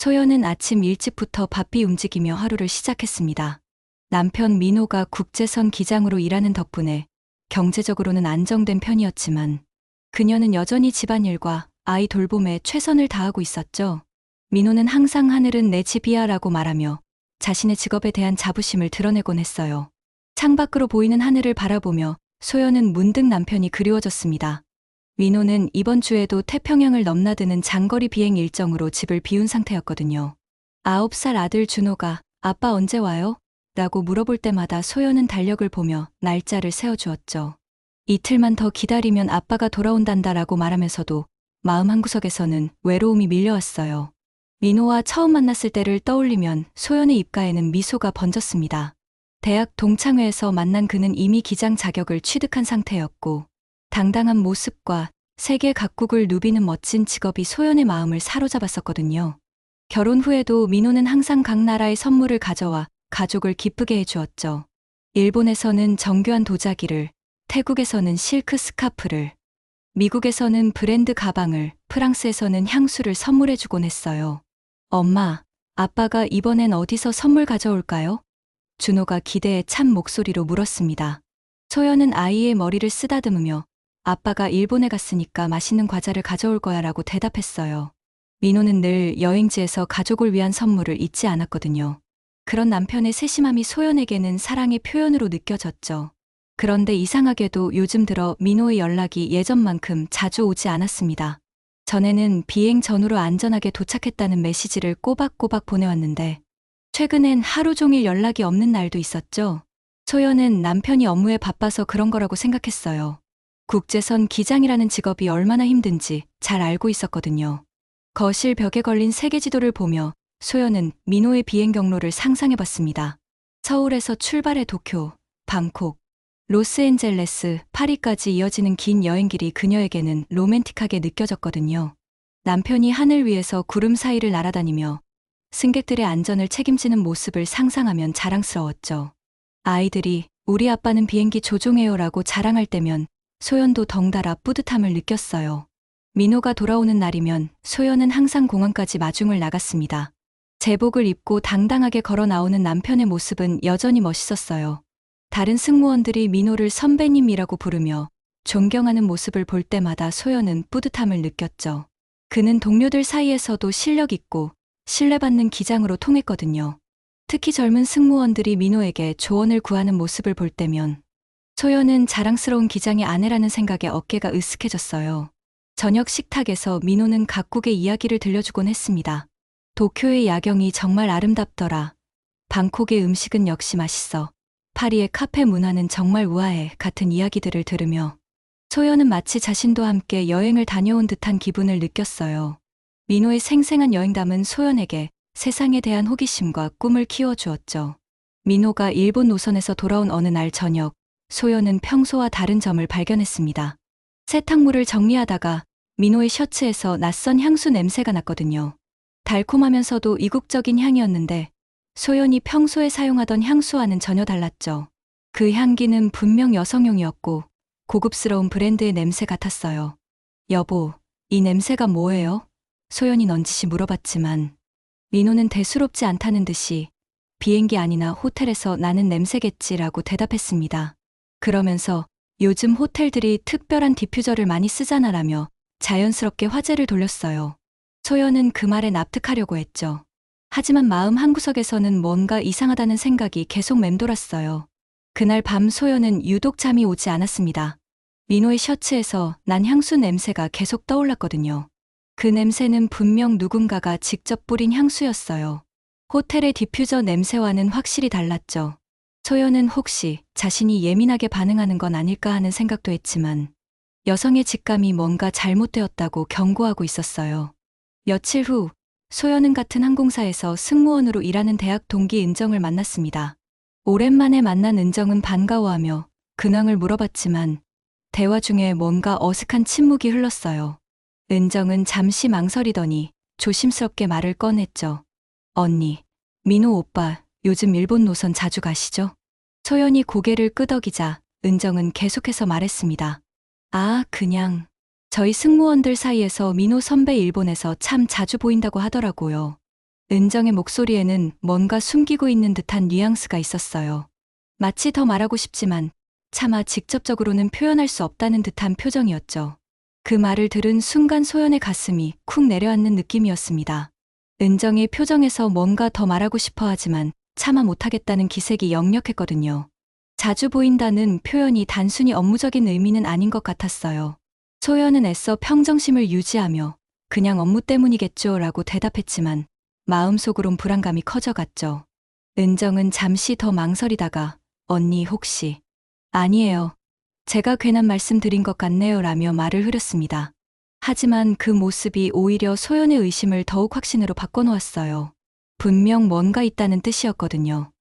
소연은 아침 일찍부터 바삐 움직이며 하루를 시작했습니다. 남편 민호가 국제선 기장으로 일하는 덕분에 경제적으로는 안정된 편이었지만 그녀는 여전히 집안일과 아이 돌봄에 최선을 다하고 있었죠. 민호는 항상 하늘은 내 집이야 라고 말하며 자신의 직업에 대한 자부심을 드러내곤 했어요. 창밖으로 보이는 하늘을 바라보며 소연은 문득 남편이 그리워졌습니다. 민호는 이번 주에도 태평양을 넘나드는 장거리 비행 일정으로 집을 비운 상태였거든요. 9살 아들 준호가 아빠 언제 와요? 라고 물어볼 때마다 소연은 달력을 보며 날짜를 세워주었죠. 이틀만 더 기다리면 아빠가 돌아온단다 라고 말하면서도 마음 한구석에서는 외로움이 밀려왔어요. 민호와 처음 만났을 때를 떠올리면 소연의 입가에는 미소가 번졌습니다. 대학 동창회에서 만난 그는 이미 기장 자격을 취득한 상태였고 당당한 모습과 세계 각국을 누비는 멋진 직업이 소연의 마음을 사로잡았었거든요. 결혼 후에도 민호는 항상 각 나라의 선물을 가져와 가족을 기쁘게 해주었죠. 일본에서는 정교한 도자기를, 태국에서는 실크 스카프를, 미국에서는 브랜드 가방을, 프랑스에서는 향수를 선물해주곤 했어요. 엄마, 아빠가 이번엔 어디서 선물 가져올까요? 준호가 기대에 찬 목소리로 물었습니다. 소연은 아이의 머리를 쓰다듬으며 아빠가 일본에 갔으니까 맛있는 과자를 가져올 거야 라고 대답했어요. 민호는 늘 여행지에서 가족을 위한 선물을 잊지 않았거든요. 그런 남편의 세심함이 소연에게는 사랑의 표현으로 느껴졌죠. 그런데 이상하게도 요즘 들어 민호의 연락이 예전만큼 자주 오지 않았습니다. 전에는 비행 전후로 안전하게 도착했다는 메시지를 꼬박꼬박 보내왔는데 최근엔 하루 종일 연락이 없는 날도 있었죠. 소연은 남편이 업무에 바빠서 그런 거라고 생각했어요. 국제선 기장이라는 직업이 얼마나 힘든지 잘 알고 있었거든요. 거실 벽에 걸린 세계 지도를 보며 소연은 민호의 비행 경로를 상상해봤습니다. 서울에서 출발해 도쿄, 방콕, 로스앤젤레스, 파리까지 이어지는 긴 여행길이 그녀에게는 로맨틱하게 느껴졌거든요. 남편이 하늘 위에서 구름 사이를 날아다니며 승객들의 안전을 책임지는 모습을 상상하면 자랑스러웠죠. 아이들이 우리 아빠는 비행기 조종해요라고 자랑할 때면 소연도 덩달아 뿌듯함을 느꼈어요. 민호가 돌아오는 날이면 소연은 항상 공항까지 마중을 나갔습니다. 제복을 입고 당당하게 걸어 나오는 남편의 모습은 여전히 멋있었어요. 다른 승무원들이 민호를 선배님이라고 부르며 존경하는 모습을 볼 때마다 소연은 뿌듯함을 느꼈죠. 그는 동료들 사이에서도 실력 있고 신뢰받는 기장으로 통했거든요. 특히 젊은 승무원들이 민호에게 조언을 구하는 모습을 볼 때면 소연은 자랑스러운 기장의 아내라는 생각에 어깨가 으쓱해졌어요. 저녁 식탁에서 민호는 각국의 이야기를 들려주곤 했습니다. 도쿄의 야경이 정말 아름답더라. 방콕의 음식은 역시 맛있어. 파리의 카페 문화는 정말 우아해 같은 이야기들을 들으며 소연은 마치 자신도 함께 여행을 다녀온 듯한 기분을 느꼈어요. 민호의 생생한 여행담은 소연에게 세상에 대한 호기심과 꿈을 키워주었죠. 민호가 일본 노선에서 돌아온 어느 날 저녁, 소연은 평소와 다른 점을 발견했습니다. 세탁물을 정리하다가 민호의 셔츠에서 낯선 향수 냄새가 났거든요. 달콤하면서도 이국적인 향이었는데 소연이 평소에 사용하던 향수와는 전혀 달랐죠. 그 향기는 분명 여성용이었고 고급스러운 브랜드의 냄새 같았어요. 여보, 이 냄새가 뭐예요? 소연이 넌지시 물어봤지만 민호는 대수롭지 않다는 듯이 비행기 안이나 호텔에서 나는 냄새겠지라고 대답했습니다. 그러면서 요즘 호텔들이 특별한 디퓨저를 많이 쓰잖아라며 자연스럽게 화제를 돌렸어요. 소연은 그 말에 납득하려고 했죠. 하지만 마음 한구석에서는 뭔가 이상하다는 생각이 계속 맴돌았어요. 그날 밤 소연은 유독 잠이 오지 않았습니다. 민호의 셔츠에서 난 향수 냄새가 계속 떠올랐거든요. 그 냄새는 분명 누군가가 직접 뿌린 향수였어요. 호텔의 디퓨저 냄새와는 확실히 달랐죠. 소연은 혹시 자신이 예민하게 반응하는 건 아닐까 하는 생각도 했지만 여성의 직감이 뭔가 잘못되었다고 경고하고 있었어요. 며칠 후 소연은 같은 항공사에서 승무원으로 일하는 대학 동기 은정을 만났습니다. 오랜만에 만난 은정은 반가워하며 근황을 물어봤지만 대화 중에 뭔가 어색한 침묵이 흘렀어요. 은정은 잠시 망설이더니 조심스럽게 말을 꺼냈죠. 언니, 민호 오빠 요즘 일본 노선 자주 가시죠? 소연이 고개를 끄덕이자 은정은 계속해서 말했습니다. 아, 그냥 저희 승무원들 사이에서 민호 선배 일본에서 참 자주 보인다고 하더라고요. 은정의 목소리에는 뭔가 숨기고 있는 듯한 뉘앙스가 있었어요. 마치 더 말하고 싶지만 차마 직접적으로는 표현할 수 없다는 듯한 표정이었죠. 그 말을 들은 순간 소연의 가슴이 쿵 내려앉는 느낌이었습니다. 은정의 표정에서 뭔가 더 말하고 싶어 하지만 차마 못하겠다는 기색이 역력했거든요. 자주 보인다는 표현이 단순히 업무적인 의미는 아닌 것 같았어요. 소연은 애써 평정심을 유지하며 그냥 업무 때문이겠죠 라고 대답했지만 마음속으론 불안감이 커져갔죠. 은정은 잠시 더 망설이다가 언니 혹시 아니에요. 제가 괜한 말씀 드린 것 같네요 라며 말을 흐렸습니다. 하지만 그 모습이 오히려 소연의 의심을 더욱 확신으로 바꿔놓았어요. 분명 뭔가 있다는 뜻이었거든요.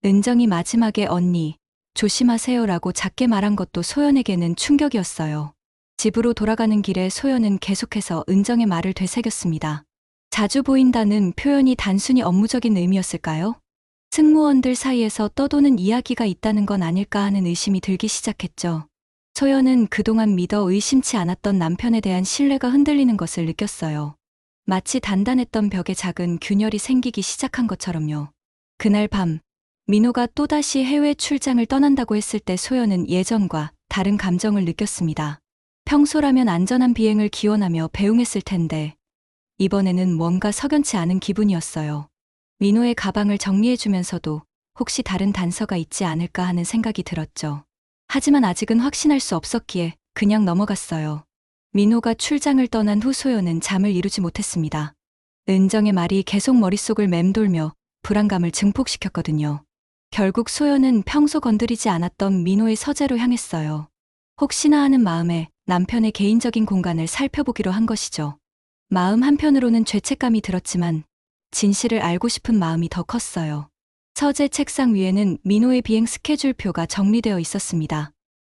은정이 마지막에 언니 조심하세요 라고 작게 말한 것도 소연에게는 충격이었어요. 집으로 돌아가는 길에 소연은 계속해서 은정의 말을 되새겼습니다. 자주 보인다는 표현이 단순히 업무적인 의미였을까요? 승무원들 사이에서 떠도는 이야기가 있다는 건 아닐까 하는 의심이 들기 시작했죠. 소연은 그동안 믿어 의심치 않았던 남편에 대한 신뢰가 흔들리는 것을 느꼈어요. 마치 단단했던 벽에 작은 균열이 생기기 시작한 것처럼요. 그날 밤, 민호가 또다시 해외 출장을 떠난다고 했을 때 소연은 예전과 다른 감정을 느꼈습니다. 평소라면 안전한 비행을 기원하며 배웅했을 텐데 이번에는 뭔가 석연치 않은 기분이었어요. 민호의 가방을 정리해주면서도 혹시 다른 단서가 있지 않을까 하는 생각이 들었죠. 하지만 아직은 확신할 수 없었기에 그냥 넘어갔어요. 민호가 출장을 떠난 후 소연은 잠을 이루지 못했습니다. 은정의 말이 계속 머릿속을 맴돌며 불안감을 증폭시켰거든요. 결국 소연은 평소 건드리지 않았던 민호의 서재로 향했어요. 혹시나 하는 마음에 남편의 개인적인 공간을 살펴보기로 한 것이죠. 마음 한편으로는 죄책감이 들었지만 진실을 알고 싶은 마음이 더 컸어요. 서재 책상 위에는 민호의 비행 스케줄표가 정리되어 있었습니다.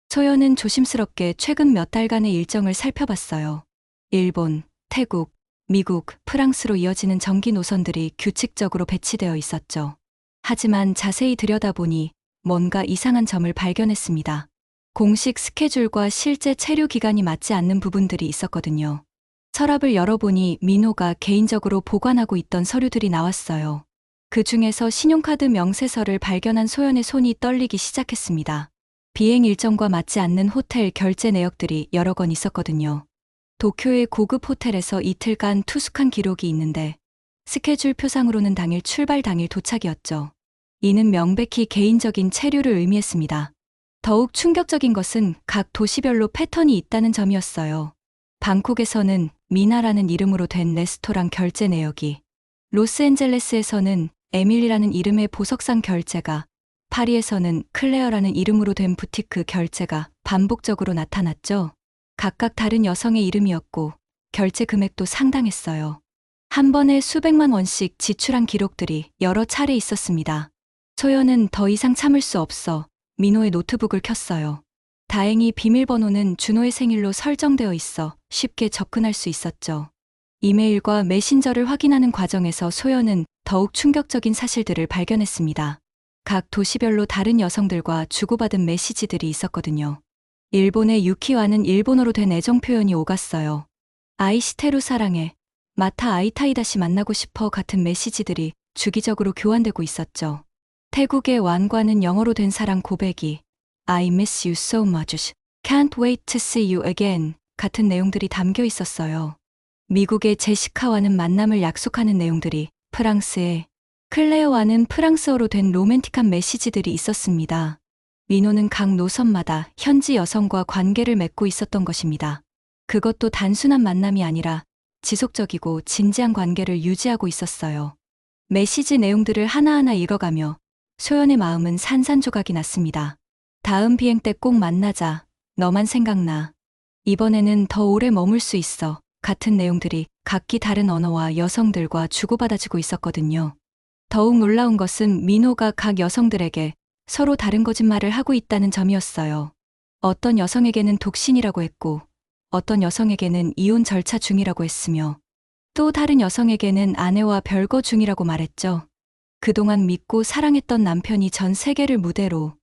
소연은 조심스럽게 최근 몇 달간의 일정을 살펴봤어요. 일본, 태국, 미국, 프랑스로 이어지는 정기 노선들이 규칙적으로 배치되어 있었죠. 하지만 자세히 들여다보니 뭔가 이상한 점을 발견했습니다. 공식 스케줄과 실제 체류 기간이 맞지 않는 부분들이 있었거든요. 서랍을 열어보니 민호가 개인적으로 보관하고 있던 서류들이 나왔어요. 그 중에서 신용카드 명세서를 발견한 소연의 손이 떨리기 시작했습니다. 비행 일정과 맞지 않는 호텔 결제 내역들이 여러 건 있었거든요. 도쿄의 고급 호텔에서 이틀간 투숙한 기록이 있는데 스케줄 표상으로는 당일 출발 당일 도착이었죠. 이는 명백히 개인적인 체류를 의미했습니다. 더욱 충격적인 것은 각 도시별로 패턴이 있다는 점이었어요. 방콕에서는 미나라는 이름으로 된 레스토랑 결제 내역이, 로스앤젤레스에서는 에밀리라는 이름의 보석상 결제가, 파리에서는 클레어라는 이름으로 된 부티크 결제가 반복적으로 나타났죠. 각각 다른 여성의 이름이었고 결제 금액도 상당했어요. 한 번에 수백만 원씩 지출한 기록들이 여러 차례 있었습니다. 소연은 더 이상 참을 수 없어 민호의 노트북을 켰어요. 다행히 비밀번호는 준호의 생일로 설정되어 있어 쉽게 접근할 수 있었죠. 이메일과 메신저를 확인하는 과정에서 소연은 더욱 충격적인 사실들을 발견했습니다. 각 도시별로 다른 여성들과 주고받은 메시지들이 있었거든요. 일본의 유키와는 일본어로 된 애정 표현이 오갔어요. 아이시테루 사랑해, 마타 아이타이 다시 만나고 싶어 같은 메시지들이 주기적으로 교환되고 있었죠. 태국의 완과는 영어로 된 사랑 고백이 I miss you so much, can't wait to see you again 같은 내용들이 담겨 있었어요. 미국의 제시카와는 만남을 약속하는 내용들이 프랑스의 클레어와는 프랑스어로 된 로맨틱한 메시지들이 있었습니다. 민호는 각 노선마다 현지 여성과 관계를 맺고 있었던 것입니다. 그것도 단순한 만남이 아니라 지속적이고 진지한 관계를 유지하고 있었어요. 메시지 내용들을 하나하나 읽어가며 소연의 마음은 산산조각이 났습니다. 다음 비행 때 꼭 만나자. 너만 생각나. 이번에는 더 오래 머물 수 있어. 같은 내용들이 각기 다른 언어와 여성들과 주고받아지고 있었거든요. 더욱 놀라운 것은 민호가 각 여성들에게 서로 다른 거짓말을 하고 있다는 점이었어요. 어떤 여성에게는 독신이라고 했고, 어떤 여성에게는 이혼 절차 중이라고 했으며, 또 다른 여성에게는 아내와 별거 중이라고 말했죠. 그동안 믿고 사랑했던 남편이 전 세계를 무대로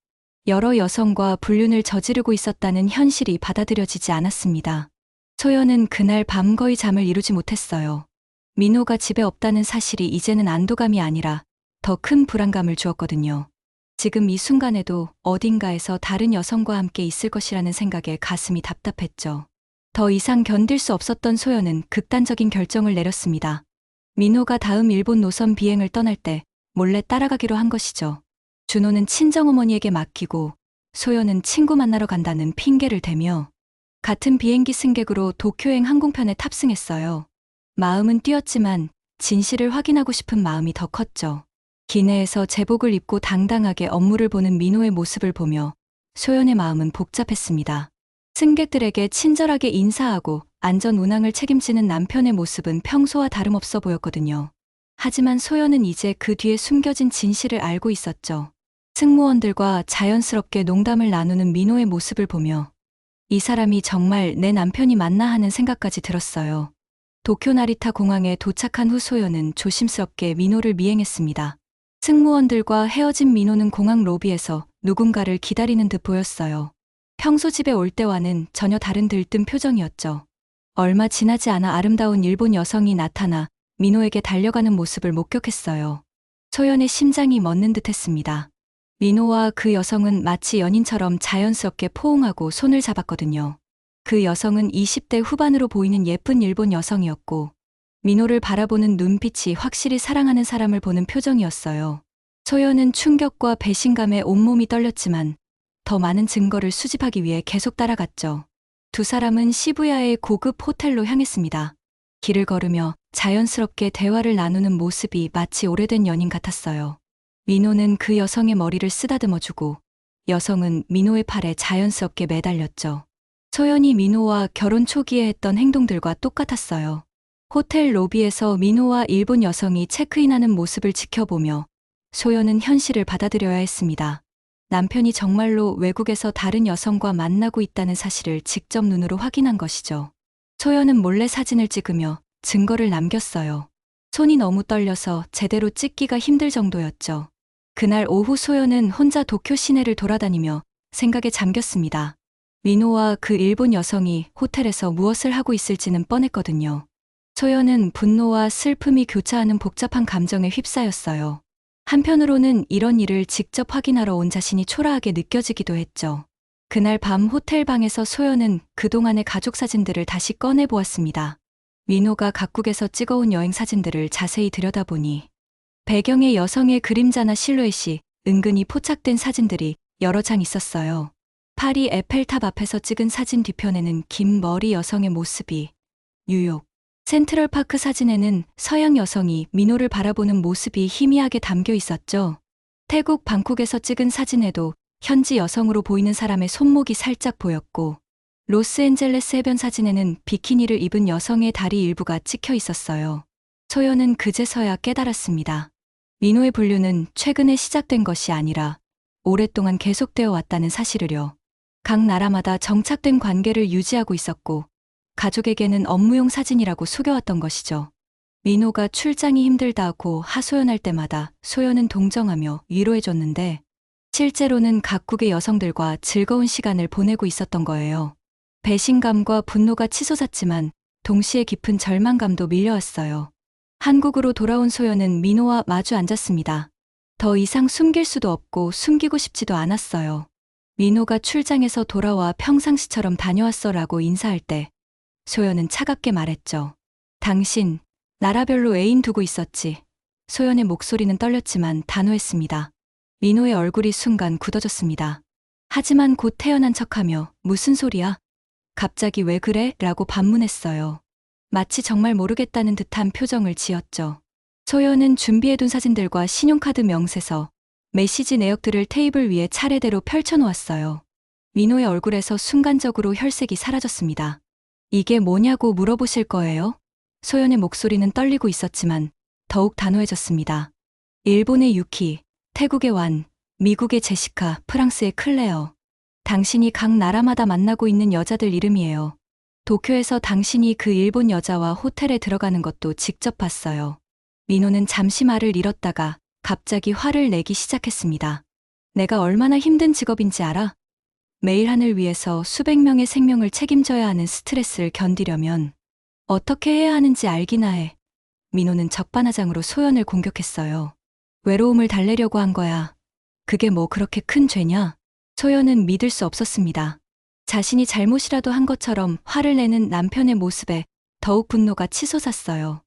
여러 여성과 불륜을 저지르고 있었다는 현실이 받아들여지지 않았습니다. 소연은 그날 밤 거의 잠을 이루지 못했어요. 민호가 집에 없다는 사실이 이제는 안도감이 아니라 더 큰 불안감을 주었거든요. 지금 이 순간에도 어딘가에서 다른 여성과 함께 있을 것이라는 생각에 가슴이 답답했죠. 더 이상 견딜 수 없었던 소연은 극단적인 결정을 내렸습니다. 민호가 다음 일본 노선 비행을 떠날 때 몰래 따라가기로 한 것이죠. 준호는 친정어머니에게 맡기고 소연은 친구 만나러 간다는 핑계를 대며 같은 비행기 승객으로 도쿄행 항공편에 탑승했어요. 마음은 뛰었지만 진실을 확인하고 싶은 마음이 더 컸죠. 기내에서 제복을 입고 당당하게 업무를 보는 민호의 모습을 보며 소연의 마음은 복잡했습니다. 승객들에게 친절하게 인사하고 안전 운항을 책임지는 남편의 모습은 평소와 다름없어 보였거든요. 하지만 소연은 이제 그 뒤에 숨겨진 진실을 알고 있었죠. 승무원들과 자연스럽게 농담을 나누는 민호의 모습을 보며 이 사람이 정말 내 남편이 맞나 하는 생각까지 들었어요. 도쿄 나리타 공항에 도착한 후 소연은 조심스럽게 민호를 미행했습니다. 승무원들과 헤어진 민호는 공항 로비에서 누군가를 기다리는 듯 보였어요. 평소 집에 올 때와는 전혀 다른 들뜬 표정이었죠. 얼마 지나지 않아 아름다운 일본 여성이 나타나 민호에게 달려가는 모습을 목격했어요. 소연의 심장이 멎는 듯 했습니다. 민호와 그 여성은 마치 연인처럼 자연스럽게 포옹하고 손을 잡았거든요. 그 여성은 20대 후반으로 보이는 예쁜 일본 여성이었고 민호를 바라보는 눈빛이 확실히 사랑하는 사람을 보는 표정이었어요. 소연은 충격과 배신감에 온몸이 떨렸지만 더 많은 증거를 수집하기 위해 계속 따라갔죠. 두 사람은 시부야의 고급 호텔로 향했습니다. 길을 걸으며 자연스럽게 대화를 나누는 모습이 마치 오래된 연인 같았어요. 민호는 그 여성의 머리를 쓰다듬어주고 여성은 민호의 팔에 자연스럽게 매달렸죠. 소연이 민호와 결혼 초기에 했던 행동들과 똑같았어요. 호텔 로비에서 민호와 일본 여성이 체크인하는 모습을 지켜보며 소연은 현실을 받아들여야 했습니다. 남편이 정말로 외국에서 다른 여성과 만나고 있다는 사실을 직접 눈으로 확인한 것이죠. 소연은 몰래 사진을 찍으며 증거를 남겼어요. 손이 너무 떨려서 제대로 찍기가 힘들 정도였죠. 그날 오후 소연은 혼자 도쿄 시내를 돌아다니며 생각에 잠겼습니다. 민호와 그 일본 여성이 호텔에서 무엇을 하고 있을지는 뻔했거든요. 소연은 분노와 슬픔이 교차하는 복잡한 감정에 휩싸였어요. 한편으로는 이런 일을 직접 확인하러 온 자신이 초라하게 느껴지기도 했죠. 그날 밤 호텔 방에서 소연은 그동안의 가족 사진들을 다시 꺼내보았습니다. 민호가 각국에서 찍어온 여행 사진들을 자세히 들여다보니 배경에 여성의 그림자나 실루엣이 은근히 포착된 사진들이 여러 장 있었어요. 파리 에펠탑 앞에서 찍은 사진 뒤편에는 긴 머리 여성의 모습이, 뉴욕 센트럴파크 사진에는 서양 여성이 민호를 바라보는 모습이 희미하게 담겨 있었죠. 태국 방콕에서 찍은 사진에도 현지 여성으로 보이는 사람의 손목이 살짝 보였고 로스앤젤레스 해변 사진에는 비키니를 입은 여성의 다리 일부가 찍혀 있었어요. 소연은 그제서야 깨달았습니다. 민호의 분류는 최근에 시작된 것이 아니라 오랫동안 계속되어 왔다는 사실을요. 각 나라마다 정착된 관계를 유지하고 있었고 가족에게는 업무용 사진이라고 속여왔던 것이죠. 민호가 출장이 힘들다고 하소연할 때마다 소연은 동정하며 위로해줬는데 실제로는 각국의 여성들과 즐거운 시간을 보내고 있었던 거예요. 배신감과 분노가 치솟았지만 동시에 깊은 절망감도 밀려왔어요. 한국으로 돌아온 소연은 민호와 마주 앉았습니다. 더 이상 숨길 수도 없고 숨기고 싶지도 않았어요. 민호가 출장에서 돌아와 평상시처럼 다녀왔어라고 인사할 때 소연은 차갑게 말했죠. 당신, 나라별로 애인 두고 있었지. 소연의 목소리는 떨렸지만 단호했습니다. 민호의 얼굴이 순간 굳어졌습니다. 하지만 곧 태어난 척하며 무슨 소리야? 갑자기 왜 그래? 라고 반문했어요. 마치 정말 모르겠다는 듯한 표정을 지었죠. 소연은 준비해둔 사진들과 신용카드 명세서, 메시지 내역들을 테이블 위에 차례대로 펼쳐놓았어요. 민호의 얼굴에서 순간적으로 혈색이 사라졌습니다. 이게 뭐냐고 물어보실 거예요? 소연의 목소리는 떨리고 있었지만 더욱 단호해졌습니다. 일본의 유키, 태국의 완, 미국의 제시카, 프랑스의 클레어. 당신이 각 나라마다 만나고 있는 여자들 이름이에요. 도쿄에서 당신이 그 일본 여자와 호텔에 들어가는 것도 직접 봤어요. 민호는 잠시 말을 잃었다가 갑자기 화를 내기 시작했습니다. 내가 얼마나 힘든 직업인지 알아? 매일 하늘 위에서 수백 명의 생명을 책임져야 하는 스트레스를 견디려면 어떻게 해야 하는지 알기나 해. 민호는 적반하장으로 소연을 공격했어요. 외로움을 달래려고 한 거야. 그게 뭐 그렇게 큰 죄냐? 소연은 믿을 수 없었습니다. 자신이 잘못이라도 한 것처럼 화를 내는 남편의 모습에 더욱 분노가 치솟았어요.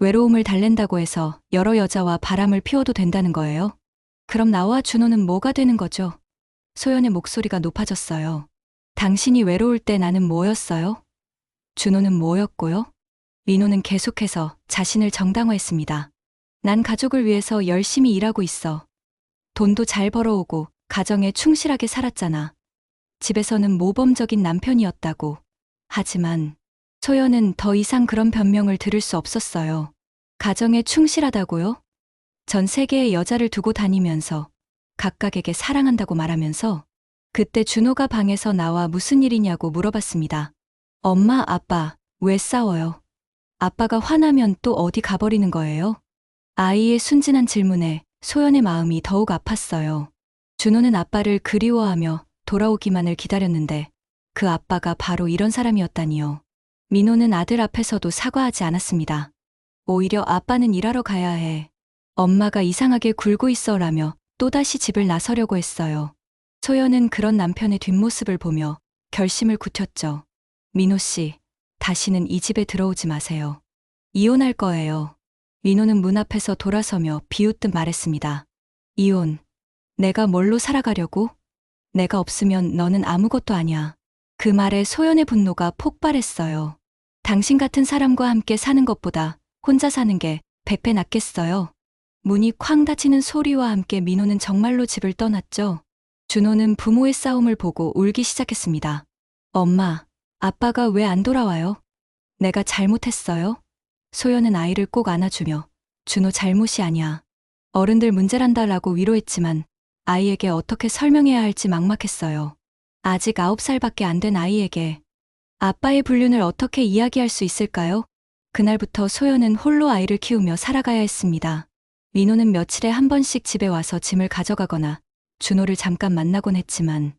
외로움을 달랜다고 해서 여러 여자와 바람을 피워도 된다는 거예요? 그럼 나와 준호는 뭐가 되는 거죠? 소연의 목소리가 높아졌어요. 당신이 외로울 때 나는 뭐였어요? 준호는 뭐였고요? 민호는 계속해서 자신을 정당화했습니다. 난 가족을 위해서 열심히 일하고 있어. 돈도 잘 벌어오고 가정에 충실하게 살았잖아. 집에서는 모범적인 남편이었다고. 하지만 소연은 더 이상 그런 변명을 들을 수 없었어요. 가정에 충실하다고요? 전 세계의 여자를 두고 다니면서 각각에게 사랑한다고 말하면서 그때 준호가 방에서 나와 무슨 일이냐고 물어봤습니다. 엄마, 아빠, 왜 싸워요? 아빠가 화나면 또 어디 가버리는 거예요? 아이의 순진한 질문에 소연의 마음이 더욱 아팠어요. 준호는 아빠를 그리워하며 돌아오기만을 기다렸는데 그 아빠가 바로 이런 사람이었다니요. 민호는 아들 앞에서도 사과하지 않았습니다. 오히려 아빠는 일하러 가야 해. 엄마가 이상하게 굴고 있어라며 또다시 집을 나서려고 했어요. 소연은 그런 남편의 뒷모습을 보며 결심을 굳혔죠. 민호 씨, 다시는 이 집에 들어오지 마세요. 이혼할 거예요. 민호는 문 앞에서 돌아서며 비웃듯 말했습니다. 이혼. 내가 뭘로 살아가려고? 내가 없으면 너는 아무것도 아니야. 그 말에 소연의 분노가 폭발했어요. 당신 같은 사람과 함께 사는 것보다 혼자 사는 게 100배 낫겠어요. 문이 쾅 닫히는 소리와 함께 민호는 정말로 집을 떠났죠. 준호는 부모의 싸움을 보고 울기 시작했습니다. 엄마, 아빠가 왜 안 돌아와요? 내가 잘못했어요? 소연은 아이를 꼭 안아주며 준호 잘못이 아니야. 어른들 문제란다라고 위로했지만 아이에게 어떻게 설명해야 할지 막막했어요. 아직 9살밖에 안 된 아이에게 아빠의 불륜을 어떻게 이야기할 수 있을까요? 그날부터 소연은 홀로 아이를 키우며 살아가야 했습니다. 민호는 며칠에 한 번씩 집에 와서 짐을 가져가거나 준호를 잠깐 만나곤 했지만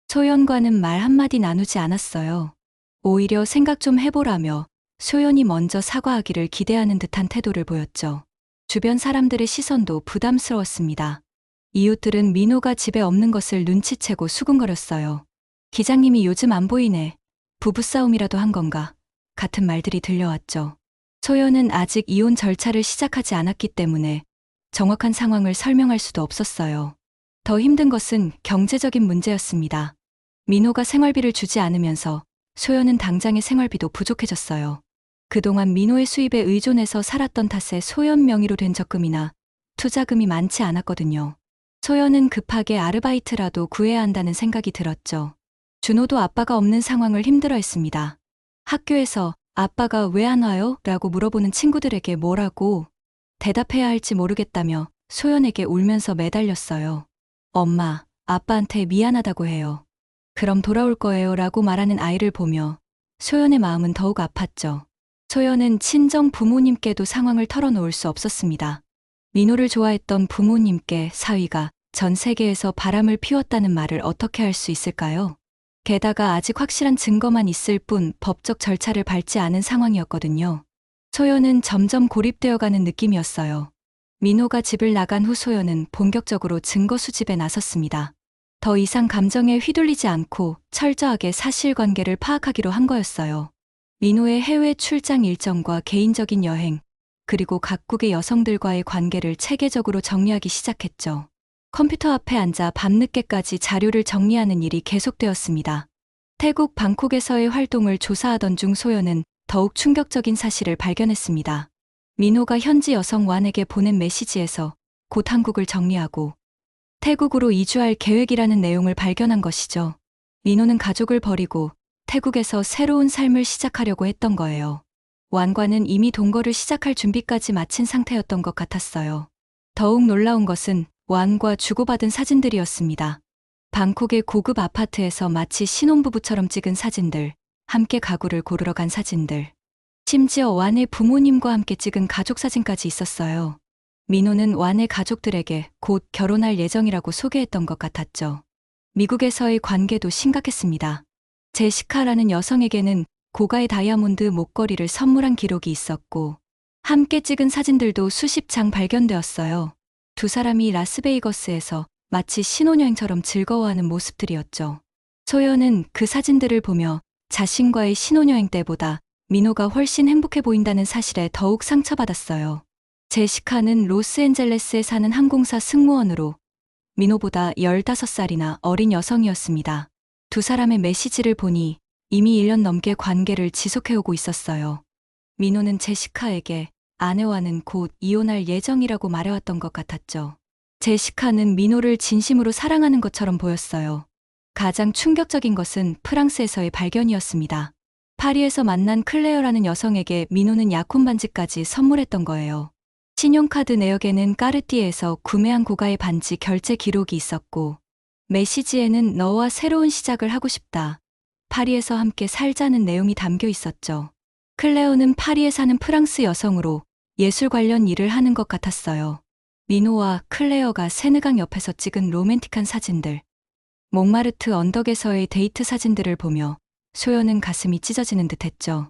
소연과는 말 한마디 나누지 않았어요. 오히려 생각 좀 해보라며 소연이 먼저 사과하기를 기대하는 듯한 태도를 보였죠. 주변 사람들의 시선도 부담스러웠습니다. 이웃들은 민호가 집에 없는 것을 눈치채고 수군거렸어요. 기장님이 요즘 안 보이네. 부부싸움이라도 한 건가? 같은 말들이 들려왔죠. 소연은 아직 이혼 절차를 시작하지 않았기 때문에 정확한 상황을 설명할 수도 없었어요. 더 힘든 것은 경제적인 문제였습니다. 민호가 생활비를 주지 않으면서 소연은 당장의 생활비도 부족해졌어요. 그동안 민호의 수입에 의존해서 살았던 탓에 소연 명의로 된 적금이나 투자금이 많지 않았거든요. 소연은 급하게 아르바이트라도 구해야 한다는 생각이 들었죠. 준호도 아빠가 없는 상황을 힘들어했습니다. 학교에서 아빠가 왜 안 와요? 라고 물어보는 친구들에게 뭐라고 대답해야 할지 모르겠다며 소연에게 울면서 매달렸어요. 엄마, 아빠한테 미안하다고 해요. 그럼 돌아올 거예요 라고 말하는 아이를 보며 소연의 마음은 더욱 아팠죠. 소연은 친정 부모님께도 상황을 털어놓을 수 없었습니다. 민호를 좋아했던 부모님께 사위가 전 세계에서 바람을 피웠다는 말을 어떻게 할 수 있을까요? 게다가 아직 확실한 증거만 있을 뿐 법적 절차를 밟지 않은 상황이었거든요. 소연은 점점 고립되어가는 느낌이었어요. 민호가 집을 나간 후 소연은 본격적으로 증거 수집에 나섰습니다. 더 이상 감정에 휘둘리지 않고 철저하게 사실관계를 파악하기로 한 거였어요. 민호의 해외 출장 일정과 개인적인 여행, 그리고 각국의 여성들과의 관계를 체계적으로 정리하기 시작했죠. 컴퓨터 앞에 앉아 밤늦게까지 자료를 정리하는 일이 계속되었습니다. 태국 방콕에서의 활동을 조사하던 중 소연은 더욱 충격적인 사실을 발견했습니다. 민호가 현지 여성 완에게 보낸 메시지에서 곧 한국을 정리하고 태국으로 이주할 계획이라는 내용을 발견한 것이죠. 민호는 가족을 버리고 태국에서 새로운 삶을 시작하려고 했던 거예요. 완과는 이미 동거를 시작할 준비까지 마친 상태였던 것 같았어요. 더욱 놀라운 것은 완과 주고받은 사진들이었습니다. 방콕의 고급 아파트에서 마치 신혼부부처럼 찍은 사진들, 함께 가구를 고르러 간 사진들, 심지어 완의 부모님과 함께 찍은 가족사진까지 있었어요. 민호는 완의 가족들에게 곧 결혼할 예정이라고 소개했던 것 같았죠. 미국에서의 관계도 심각했습니다. 제시카라는 여성에게는 고가의 다이아몬드 목걸이를 선물한 기록이 있었고 함께 찍은 사진들도 수십 장 발견되었어요. 두 사람이 라스베이거스에서 마치 신혼여행처럼 즐거워하는 모습들이었죠. 소연은 그 사진들을 보며 자신과의 신혼여행 때보다 민호가 훨씬 행복해 보인다는 사실에 더욱 상처받았어요. 제시카는 로스앤젤레스에 사는 항공사 승무원으로 민호보다 15살이나 어린 여성이었습니다. 두 사람의 메시지를 보니 이미 1년 넘게 관계를 지속해오고 있었어요. 민호는 제시카에게 아내와는 곧 이혼할 예정이라고 말해왔던 것 같았죠. 제시카는 민호를 진심으로 사랑하는 것처럼 보였어요. 가장 충격적인 것은 프랑스에서의 발견이었습니다. 파리에서 만난 클레어라는 여성에게 민호는 약혼 반지까지 선물했던 거예요. 신용카드 내역에는 까르띠에에서 구매한 고가의 반지 결제 기록이 있었고, 메시지에는 너와 새로운 시작을 하고 싶다, 파리에서 함께 살자는 내용이 담겨 있었죠. 클레어는 파리에 사는 프랑스 여성으로 예술 관련 일을 하는 것 같았어요. 민호와 클레어가 세느강 옆에서 찍은 로맨틱한 사진들, 몽마르트 언덕에서의 데이트 사진들을 보며 소연은 가슴이 찢어지는 듯 했죠.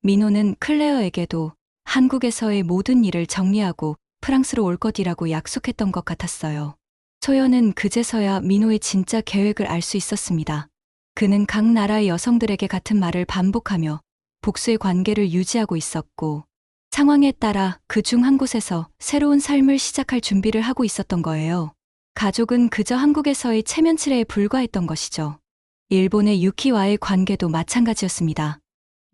민호는 클레어에게도 한국에서의 모든 일을 정리하고 프랑스로 올 것이라고 약속했던 것 같았어요. 소연은 그제서야 민호의 진짜 계획을 알 수 있었습니다. 그는 각 나라의 여성들에게 같은 말을 반복하며 복수의 관계를 유지하고 있었고, 상황에 따라 그 중 한 곳에서 새로운 삶을 시작할 준비를 하고 있었던 거예요. 가족은 그저 한국에서의 체면치레에 불과했던 것이죠. 일본의 유키와의 관계도 마찬가지였습니다.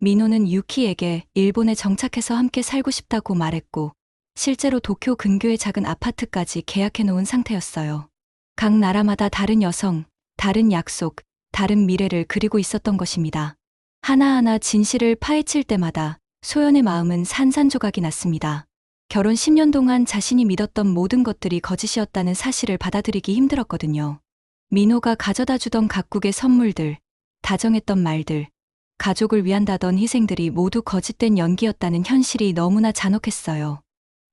민호는 유키에게 일본에 정착해서 함께 살고 싶다고 말했고, 실제로 도쿄 근교의 작은 아파트까지 계약해 놓은 상태였어요. 각 나라마다 다른 여성, 다른 약속, 다른 미래를 그리고 있었던 것입니다. 하나하나 진실을 파헤칠 때마다 소연의 마음은 산산조각이 났습니다. 결혼 10년 동안 자신이 믿었던 모든 것들이 거짓이었다는 사실을 받아들이기 힘들었거든요. 민호가 가져다 주던 각국의 선물들, 다정했던 말들, 가족을 위한다던 희생들이 모두 거짓된 연기였다는 현실이 너무나 잔혹했어요.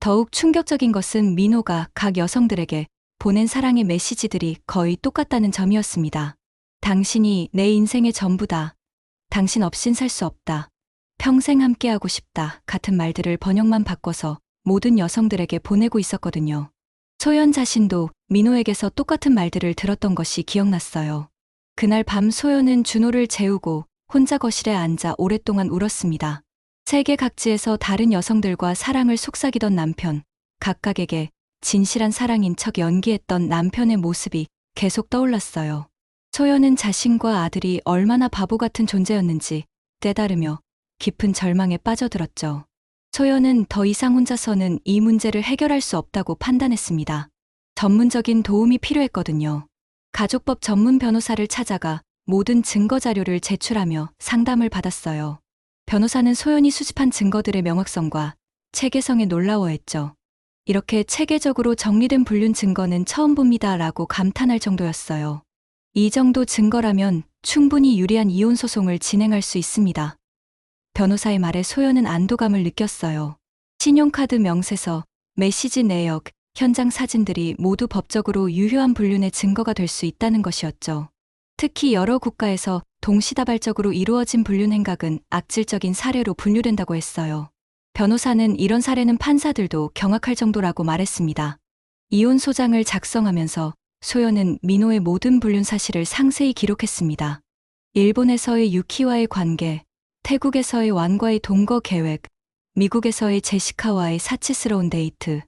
더욱 충격적인 것은 민호가 각 여성들에게 보낸 사랑의 메시지들이 거의 똑같다는 점이었습니다. 당신이 내 인생의 전부다. 당신 없인 살 수 없다. 평생 함께하고 싶다. 같은 말들을 번역만 바꿔서 모든 여성들에게 보내고 있었거든요. 소연 자신도 민호에게서 똑같은 말들을 들었던 것이 기억났어요. 그날 밤 소연은 준호를 재우고 혼자 거실에 앉아 오랫동안 울었습니다. 세계 각지에서 다른 여성들과 사랑을 속삭이던 남편, 각각에게 진실한 사랑인 척 연기했던 남편의 모습이 계속 떠올랐어요. 소연은 자신과 아들이 얼마나 바보 같은 존재였는지 깨달으며 깊은 절망에 빠져들었죠. 소연은 더 이상 혼자서는 이 문제를 해결할 수 없다고 판단했습니다. 전문적인 도움이 필요했거든요. 가족법 전문 변호사를 찾아가 모든 증거 자료를 제출하며 상담을 받았어요. 변호사는 소연이 수집한 증거들의 명확성과 체계성에 놀라워했죠. 이렇게 체계적으로 정리된 불륜 증거는 처음 봅니다라고 감탄할 정도였어요. 이 정도 증거라면 충분히 유리한 이혼 소송을 진행할 수 있습니다. 변호사의 말에 소연은 안도감을 느꼈어요. 신용카드 명세서, 메시지 내역, 현장 사진들이 모두 법적으로 유효한 불륜의 증거가 될 수 있다는 것이었죠. 특히 여러 국가에서 동시다발적으로 이루어진 불륜 행각은 악질적인 사례로 분류된다고 했어요. 변호사는 이런 사례는 판사들도 경악할 정도라고 말했습니다. 이혼 소장을 작성하면서 소연은 민호의 모든 불륜 사실을 상세히 기록했습니다. 일본에서의 유키와의 관계, 태국에서의 완과의 동거 계획, 미국에서의 제시카와의 사치스러운 데이트,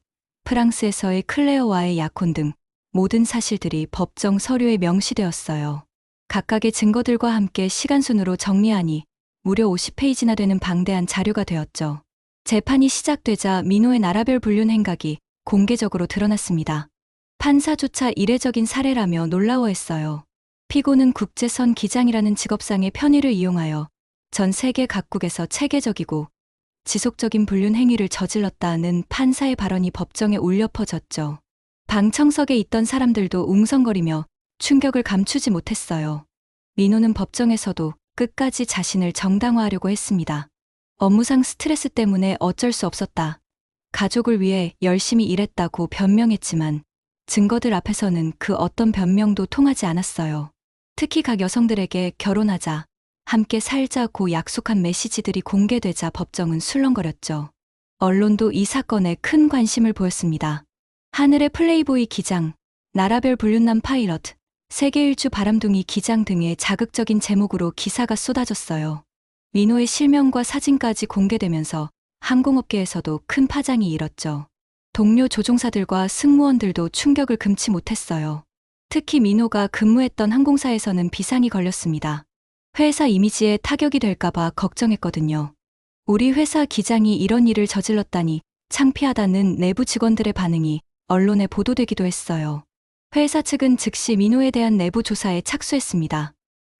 프랑스에서의 클레어와의 약혼 등 모든 사실들이 법정 서류에 명시되었어요. 각각의 증거들과 함께 시간순으로 정리하니 무려 50페이지나 되는 방대한 자료가 되었죠. 재판이 시작되자 민호의 나라별 불륜 행각이 공개적으로 드러났습니다. 판사조차 이례적인 사례라며 놀라워했어요. 피고는 국제선 기장이라는 직업상의 편의를 이용하여 전 세계 각국에서 체계적이고 지속적인 불륜 행위를 저질렀다는 판사의 발언이 법정에 울려 퍼졌죠. 방청석에 있던 사람들도 웅성거리며 충격을 감추지 못했어요. 민호는 법정에서도 끝까지 자신을 정당화하려고 했습니다. 업무상 스트레스 때문에 어쩔 수 없었다. 가족을 위해 열심히 일했다고 변명했지만 증거들 앞에서는 그 어떤 변명도 통하지 않았어요. 특히 각 여성들에게 결혼하자, 함께 살자고 약속한 메시지들이 공개되자 법정은 술렁거렸죠. 언론도 이 사건에 큰 관심을 보였습니다. 하늘의 플레이보이 기장, 나라별 불륜남 파일럿, 세계 일주 바람둥이 기장 등의 자극적인 제목으로 기사가 쏟아졌어요. 민호의 실명과 사진까지 공개되면서 항공업계에서도 큰 파장이 일었죠. 동료 조종사들과 승무원들도 충격을 금치 못했어요. 특히 민호가 근무했던 항공사에서는 비상이 걸렸습니다. 회사 이미지에 타격이 될까봐 걱정했거든요. 우리 회사 기장이 이런 일을 저질렀다니 창피하다는 내부 직원들의 반응이 언론에 보도되기도 했어요. 회사 측은 즉시 민호에 대한 내부 조사에 착수했습니다.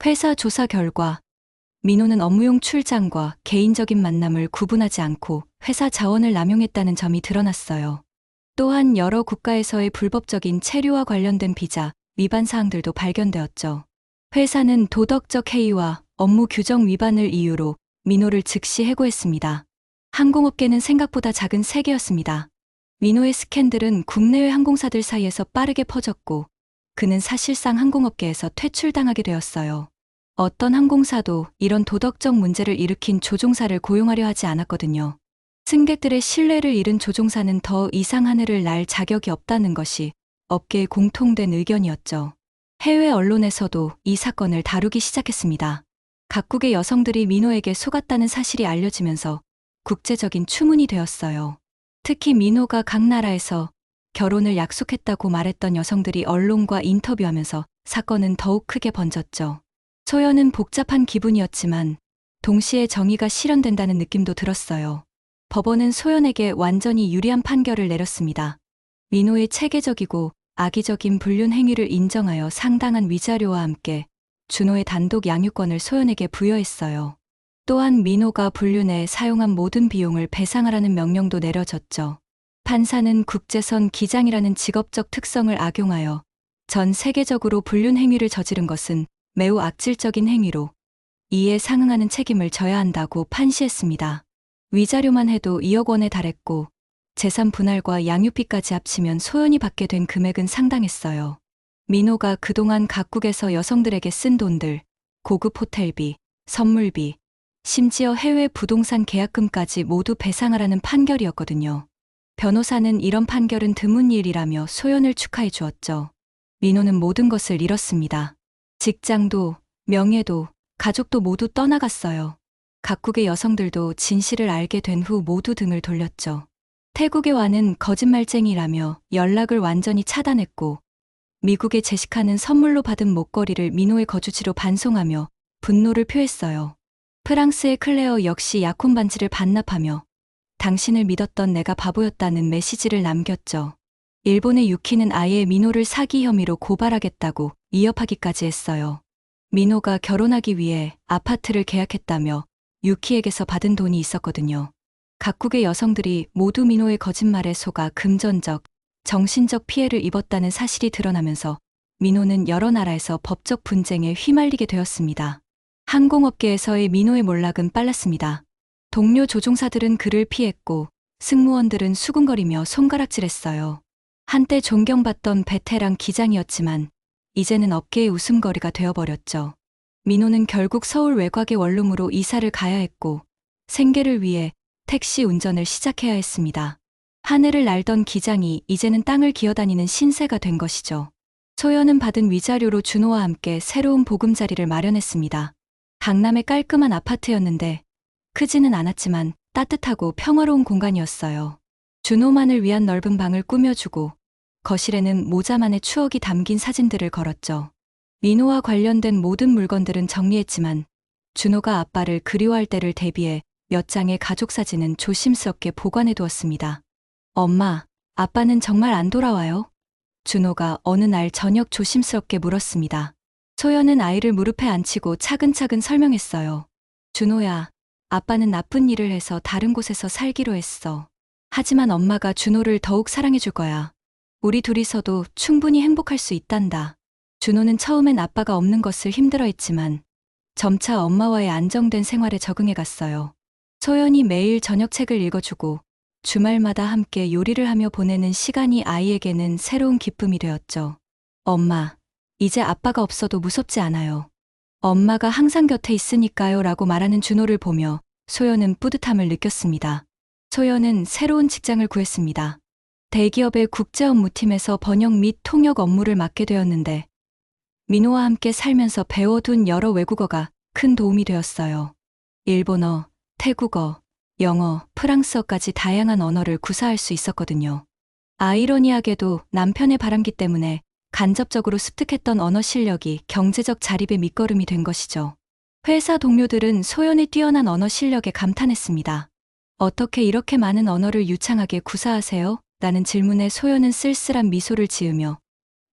회사 조사 결과 민호는 업무용 출장과 개인적인 만남을 구분하지 않고 회사 자원을 남용했다는 점이 드러났어요. 또한 여러 국가에서의 불법적인 체류와 관련된 비자 위반 사항들도 발견되었죠. 회사는 도덕적 해이와 업무 규정 위반을 이유로 민호를 즉시 해고했습니다. 항공업계는 생각보다 작은 세계였습니다. 민호의 스캔들은 국내외 항공사들 사이에서 빠르게 퍼졌고 그는 사실상 항공업계에서 퇴출당하게 되었어요. 어떤 항공사도 이런 도덕적 문제를 일으킨 조종사를 고용하려 하지 않았거든요. 승객들의 신뢰를 잃은 조종사는 더 이상 하늘을 날 자격이 없다는 것이 업계의 공통된 의견이었죠. 해외 언론에서도 이 사건을 다루기 시작했습니다. 각국의 여성들이 민호에게 속았다는 사실이 알려지면서 국제적인 추문이 되었어요. 특히 민호가 각 나라에서 결혼을 약속했다고 말했던 여성들이 언론과 인터뷰하면서 사건은 더욱 크게 번졌죠. 소연은 복잡한 기분이었지만 동시에 정의가 실현된다는 느낌도 들었어요. 법원은 소연에게 완전히 유리한 판결을 내렸습니다. 민호의 체계적이고 악의적인 불륜 행위를 인정하여 상당한 위자료와 함께 준호의 단독 양육권을 소연에게 부여했어요. 또한 민호가 불륜에 사용한 모든 비용을 배상하라는 명령도 내려졌죠. 판사는 국제선 기장이라는 직업적 특성을 악용하여 전 세계적으로 불륜 행위를 저지른 것은 매우 악질적인 행위로 이에 상응하는 책임을 져야 한다고 판시했습니다. 위자료만 해도 2억 원에 달했고 재산 분할과 양육비까지 합치면 소연이 받게 된 금액은 상당했어요. 민호가 그동안 각국에서 여성들에게 쓴 돈들, 고급 호텔비, 선물비, 심지어 해외 부동산 계약금까지 모두 배상하라는 판결이었거든요. 변호사는 이런 판결은 드문 일이라며 소연을 축하해 주었죠. 민호는 모든 것을 잃었습니다. 직장도, 명예도, 가족도 모두 떠나갔어요. 각국의 여성들도 진실을 알게 된 후 모두 등을 돌렸죠. 태국의 와는 거짓말쟁이라며 연락을 완전히 차단했고 미국의 제시카는 선물로 받은 목걸이를 민호의 거주지로 반송하며 분노를 표했어요. 프랑스의 클레어 역시 약혼 반지를 반납하며 당신을 믿었던 내가 바보였다는 메시지를 남겼죠. 일본의 유키는 아예 민호를 사기 혐의로 고발하겠다고 위협하기까지 했어요. 민호가 결혼하기 위해 아파트를 계약했다며 유키에게서 받은 돈이 있었거든요. 각국의 여성들이 모두 민호의 거짓말에 속아 금전적, 정신적 피해를 입었다는 사실이 드러나면서 민호는 여러 나라에서 법적 분쟁에 휘말리게 되었습니다. 항공업계에서의 민호의 몰락은 빨랐습니다. 동료 조종사들은 그를 피했고 승무원들은 수군거리며 손가락질했어요. 한때 존경받던 베테랑 기장이었지만 이제는 업계의 웃음거리가 되어버렸죠. 민호는 결국 서울 외곽의 원룸으로 이사를 가야 했고 생계를 위해 택시 운전을 시작해야 했습니다. 하늘을 날던 기장이 이제는 땅을 기어다니는 신세가 된 것이죠. 소연은 받은 위자료로 준호와 함께 새로운 보금자리를 마련했습니다. 강남의 깔끔한 아파트였는데 크지는 않았지만 따뜻하고 평화로운 공간이었어요. 준호만을 위한 넓은 방을 꾸며주고 거실에는 모자만의 추억이 담긴 사진들을 걸었죠. 민호와 관련된 모든 물건들은 정리했지만 준호가 아빠를 그리워할 때를 대비해 몇 장의 가족 사진은 조심스럽게 보관해 두었습니다. 엄마, 아빠는 정말 안 돌아와요? 준호가 어느 날 저녁 조심스럽게 물었습니다. 소연은 아이를 무릎에 앉히고 차근차근 설명했어요. 준호야, 아빠는 나쁜 일을 해서 다른 곳에서 살기로 했어. 하지만 엄마가 준호를 더욱 사랑해줄 거야. 우리 둘이서도 충분히 행복할 수 있단다. 준호는 처음엔 아빠가 없는 것을 힘들어했지만 점차 엄마와의 안정된 생활에 적응해 갔어요. 소연이 매일 저녁책을 읽어주고 주말마다 함께 요리를 하며 보내는 시간이 아이에게는 새로운 기쁨이 되었죠. 엄마, 이제 아빠가 없어도 무섭지 않아요. 엄마가 항상 곁에 있으니까요 라고 말하는 준호를 보며 소연은 뿌듯함을 느꼈습니다. 소연은 새로운 직장을 구했습니다. 대기업의 국제 업무팀에서 번역 및 통역 업무를 맡게 되었는데 민호와 함께 살면서 배워둔 여러 외국어가 큰 도움이 되었어요. 일본어, 태국어, 영어, 프랑스어까지 다양한 언어를 구사할 수 있었거든요. 아이러니하게도 남편의 바람기 때문에 간접적으로 습득했던 언어 실력이 경제적 자립의 밑거름이 된 것이죠. 회사 동료들은 소연의 뛰어난 언어 실력에 감탄했습니다. 어떻게 이렇게 많은 언어를 유창하게 구사하세요? 라는 질문에 소연은 쓸쓸한 미소를 지으며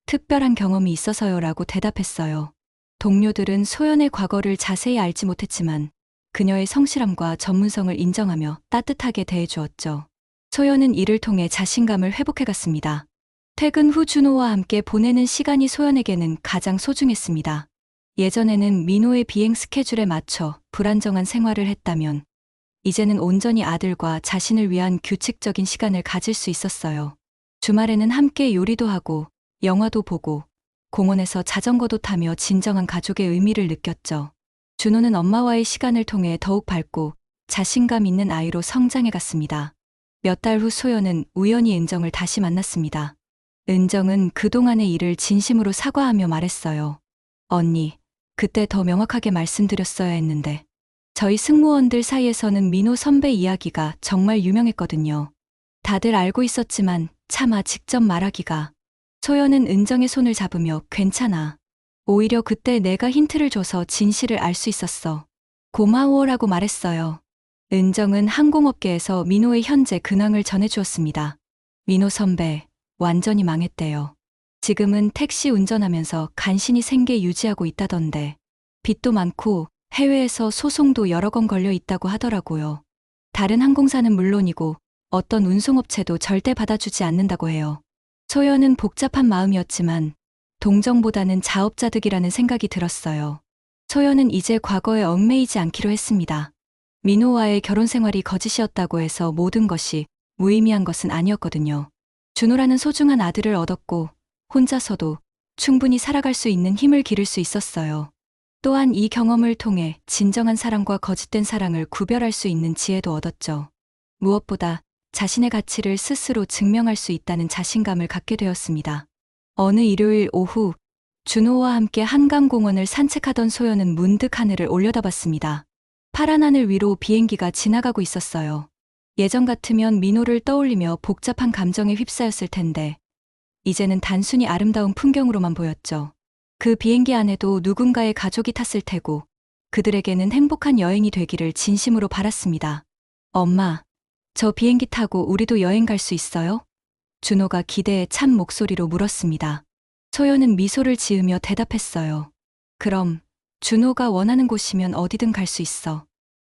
특별한 경험이 있어서요 라고 대답했어요. 동료들은 소연의 과거를 자세히 알지 못했지만 그녀의 성실함과 전문성을 인정하며 따뜻하게 대해주었죠. 소연은 이를 통해 자신감을 회복해갔습니다. 퇴근 후 준호와 함께 보내는 시간이 소연에게는 가장 소중했습니다. 예전에는 민호의 비행 스케줄에 맞춰 불안정한 생활을 했다면 이제는 온전히 아들과 자신을 위한 규칙적인 시간을 가질 수 있었어요. 주말에는 함께 요리도 하고 영화도 보고 공원에서 자전거도 타며 진정한 가족의 의미를 느꼈죠. 준호는 엄마와의 시간을 통해 더욱 밝고 자신감 있는 아이로 성장해 갔습니다. 몇 달 후 소연은 우연히 은정을 다시 만났습니다. 은정은 그동안의 일을 진심으로 사과하며 말했어요. 언니, 그때 더 명확하게 말씀드렸어야 했는데. 저희 승무원들 사이에서는 민호 선배 이야기가 정말 유명했거든요. 다들 알고 있었지만 차마 직접 말하기가. 소연은 은정의 손을 잡으며 괜찮아. 오히려 그때 내가 힌트를 줘서 진실을 알 수 있었어. 고마워라고 말했어요. 은정은 항공업계에서 민호의 현재 근황을 전해주었습니다. 민호 선배, 완전히 망했대요. 지금은 택시 운전하면서 간신히 생계 유지하고 있다던데. 빚도 많고 해외에서 소송도 여러 건 걸려 있다고 하더라고요. 다른 항공사는 물론이고 어떤 운송업체도 절대 받아주지 않는다고 해요. 소연은 복잡한 마음이었지만 동정보다는 자업자득이라는 생각이 들었어요. 소연은 이제 과거에 얽매이지 않기로 했습니다. 민호와의 결혼 생활이 거짓이었다고 해서 모든 것이 무의미한 것은 아니었거든요. 준호라는 소중한 아들을 얻었고 혼자서도 충분히 살아갈 수 있는 힘을 기를 수 있었어요. 또한 이 경험을 통해 진정한 사랑과 거짓된 사랑을 구별할 수 있는 지혜도 얻었죠. 무엇보다 자신의 가치를 스스로 증명할 수 있다는 자신감을 갖게 되었습니다. 어느 일요일 오후 준호와 함께 한강공원을 산책하던 소연은 문득 하늘을 올려다봤습니다. 파란 하늘 위로 비행기가 지나가고 있었어요. 예전 같으면 민호를 떠올리며 복잡한 감정에 휩싸였을 텐데 이제는 단순히 아름다운 풍경으로만 보였죠. 그 비행기 안에도 누군가의 가족이 탔을 테고 그들에게는 행복한 여행이 되기를 진심으로 바랐습니다. 엄마, 저 비행기 타고 우리도 여행 갈 수 있어요? 준호가 기대에 찬 목소리로 물었습니다. 소연은 미소를 지으며 대답했어요. 그럼 준호가 원하는 곳이면 어디든 갈 수 있어.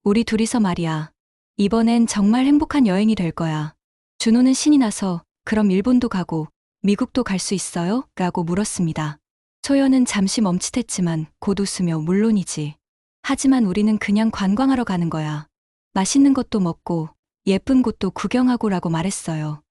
우리 둘이서 말이야. 이번엔 정말 행복한 여행이 될 거야. 준호는 신이 나서 그럼 일본도 가고 미국도 갈 수 있어요? 라고 물었습니다. 소연은 잠시 멈칫했지만 곧 웃으며 물론이지. 하지만 우리는 그냥 관광하러 가는 거야. 맛있는 것도 먹고 예쁜 곳도 구경하고 라고 말했어요.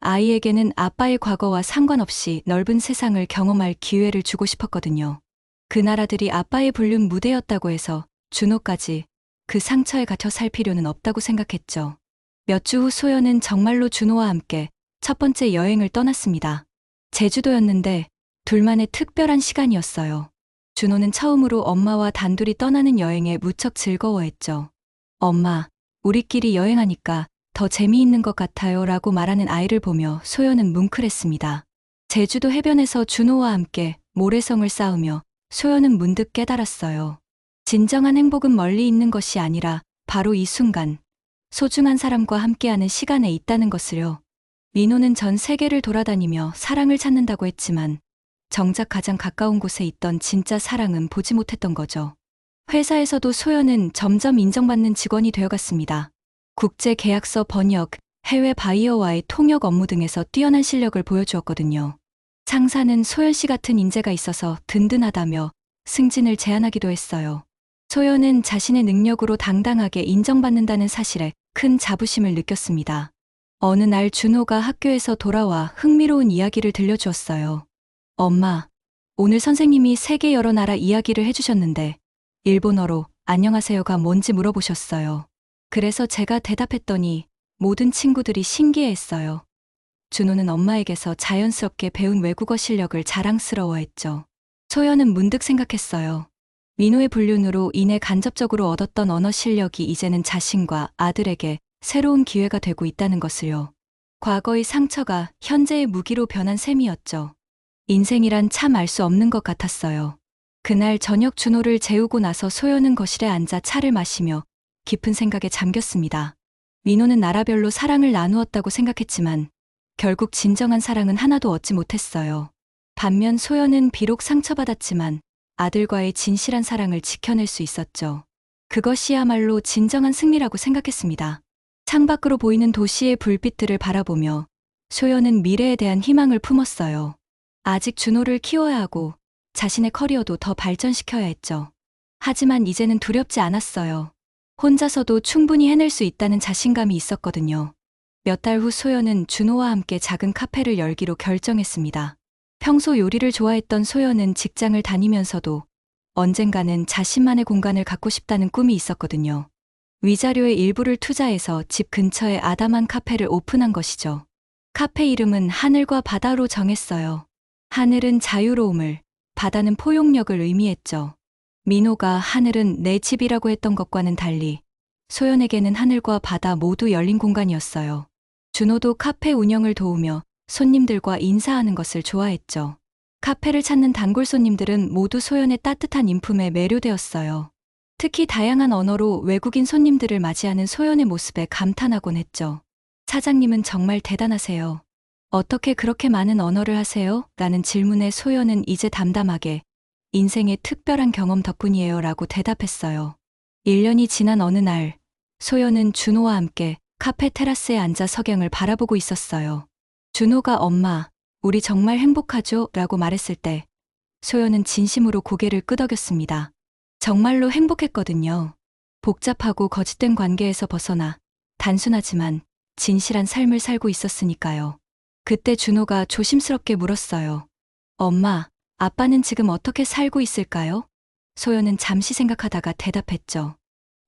아이에게는 아빠의 과거와 상관없이 넓은 세상을 경험할 기회를 주고 싶었거든요. 그 나라들이 아빠의 불륜 무대였다고 해서 준호까지 그 상처에 갇혀 살 필요는 없다고 생각했죠. 몇 주 후 소연은 정말로 준호와 함께 첫 번째 여행을 떠났습니다. 제주도였는데 둘만의 특별한 시간이었어요. 준호는 처음으로 엄마와 단둘이 떠나는 여행에 무척 즐거워했죠. 엄마, 우리끼리 여행하니까 더 재미있는 것 같아요 라고 말하는 아이를 보며 소연은 뭉클했습니다. 제주도 해변에서 준호와 함께 모래성을 쌓으며 소연은 문득 깨달았어요. 진정한 행복은 멀리 있는 것이 아니라 바로 이 순간, 소중한 사람과 함께하는 시간에 있다는 것을요. 민호는 전 세계를 돌아다니며 사랑을 찾는다고 했지만 정작 가장 가까운 곳에 있던 진짜 사랑은 보지 못했던 거죠. 회사에서도 소연은 점점 인정받는 직원이 되어갔습니다. 국제 계약서 번역, 해외 바이어와의 통역 업무 등에서 뛰어난 실력을 보여주었거든요. 상사는 소연 씨 같은 인재가 있어서 든든하다며 승진을 제안하기도 했어요. 소연은 자신의 능력으로 당당하게 인정받는다는 사실에 큰 자부심을 느꼈습니다. 어느 날 준호가 학교에서 돌아와 흥미로운 이야기를 들려주었어요. 엄마, 오늘 선생님이 세계 여러 나라 이야기를 해주셨는데 일본어로 안녕하세요가 뭔지 물어보셨어요. 그래서 제가 대답했더니 모든 친구들이 신기해했어요. 준호는 엄마에게서 자연스럽게 배운 외국어 실력을 자랑스러워했죠. 소연은 문득 생각했어요. 민호의 불륜으로 인해 간접적으로 얻었던 언어 실력이 이제는 자신과 아들에게 새로운 기회가 되고 있다는 것을요. 과거의 상처가 현재의 무기로 변한 셈이었죠. 인생이란 참 알 수 없는 것 같았어요. 그날 저녁 준호를 재우고 나서 소연은 거실에 앉아 차를 마시며 깊은 생각에 잠겼습니다. 민호는 나라별로 사랑을 나누었다고 생각했지만 결국 진정한 사랑은 하나도 얻지 못했어요. 반면 소연은 비록 상처받았지만 아들과의 진실한 사랑을 지켜낼 수 있었죠. 그것이야말로 진정한 승리라고 생각했습니다. 창밖으로 보이는 도시의 불빛들을 바라보며 소연은 미래에 대한 희망을 품었어요. 아직 준호를 키워야 하고 자신의 커리어도 더 발전시켜야 했죠. 하지만 이제는 두렵지 않았어요. 혼자서도 충분히 해낼 수 있다는 자신감이 있었거든요. 몇 달 후 소연은 준호와 함께 작은 카페를 열기로 결정했습니다. 평소 요리를 좋아했던 소연은 직장을 다니면서도 언젠가는 자신만의 공간을 갖고 싶다는 꿈이 있었거든요. 위자료의 일부를 투자해서 집 근처에 아담한 카페를 오픈한 것이죠. 카페 이름은 하늘과 바다로 정했어요. 하늘은 자유로움을, 바다는 포용력을 의미했죠. 민호가 하늘은 내 집이라고 했던 것과는 달리 소연에게는 하늘과 바다 모두 열린 공간이었어요. 준호도 카페 운영을 도우며 손님들과 인사하는 것을 좋아했죠. 카페를 찾는 단골 손님들은 모두 소연의 따뜻한 인품에 매료되었어요. 특히 다양한 언어로 외국인 손님들을 맞이하는 소연의 모습에 감탄하곤 했죠. 사장님은 정말 대단하세요. 어떻게 그렇게 많은 언어를 하세요? 라는 질문에 소연은 이제 담담하게 인생의 특별한 경험 덕분이에요 라고 대답했어요. 1년이 지난 어느 날 소연은 준호와 함께 카페 테라스에 앉아 석양을 바라보고 있었어요. 준호가 엄마, 우리 정말 행복하죠? 라고 말했을 때 소연은 진심으로 고개를 끄덕였습니다. 정말로 행복했거든요. 복잡하고 거짓된 관계에서 벗어나 단순하지만 진실한 삶을 살고 있었으니까요. 그때 준호가 조심스럽게 물었어요. 엄마, 아빠는 지금 어떻게 살고 있을까요? 소연은 잠시 생각하다가 대답했죠.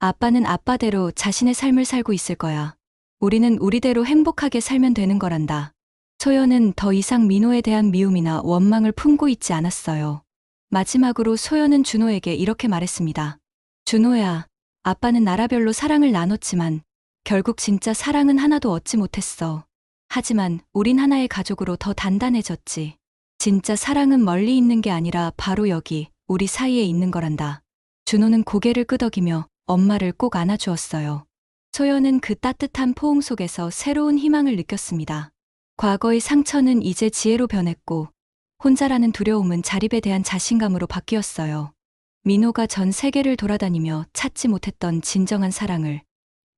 아빠는 아빠대로 자신의 삶을 살고 있을 거야. 우리는 우리대로 행복하게 살면 되는 거란다. 소연은 더 이상 민호에 대한 미움이나 원망을 품고 있지 않았어요. 마지막으로 소연은 준호에게 이렇게 말했습니다. 준호야, 아빠는 나라별로 사랑을 나눴지만 결국 진짜 사랑은 하나도 얻지 못했어. 하지만 우린 하나의 가족으로 더 단단해졌지. 진짜 사랑은 멀리 있는 게 아니라 바로 여기, 우리 사이에 있는 거란다. 준호는 고개를 끄덕이며 엄마를 꼭 안아주었어요. 소연은 그 따뜻한 포옹 속에서 새로운 희망을 느꼈습니다. 과거의 상처는 이제 지혜로 변했고 혼자라는 두려움은 자립에 대한 자신감으로 바뀌었어요. 민호가 전 세계를 돌아다니며 찾지 못했던 진정한 사랑을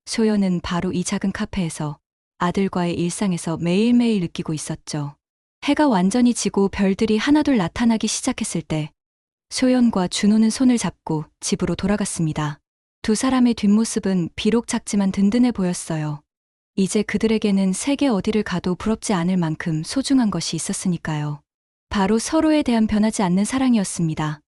소연은 바로 이 작은 카페에서 아들과의 일상에서 매일매일 느끼고 있었죠. 해가 완전히 지고 별들이 하나둘 나타나기 시작했을 때 소연과 준호는 손을 잡고 집으로 돌아갔습니다. 두 사람의 뒷모습은 비록 작지만 든든해 보였어요. 이제 그들에게는 세계 어디를 가도 부럽지 않을 만큼 소중한 것이 있었으니까요. 바로 서로에 대한 변하지 않는 사랑이었습니다.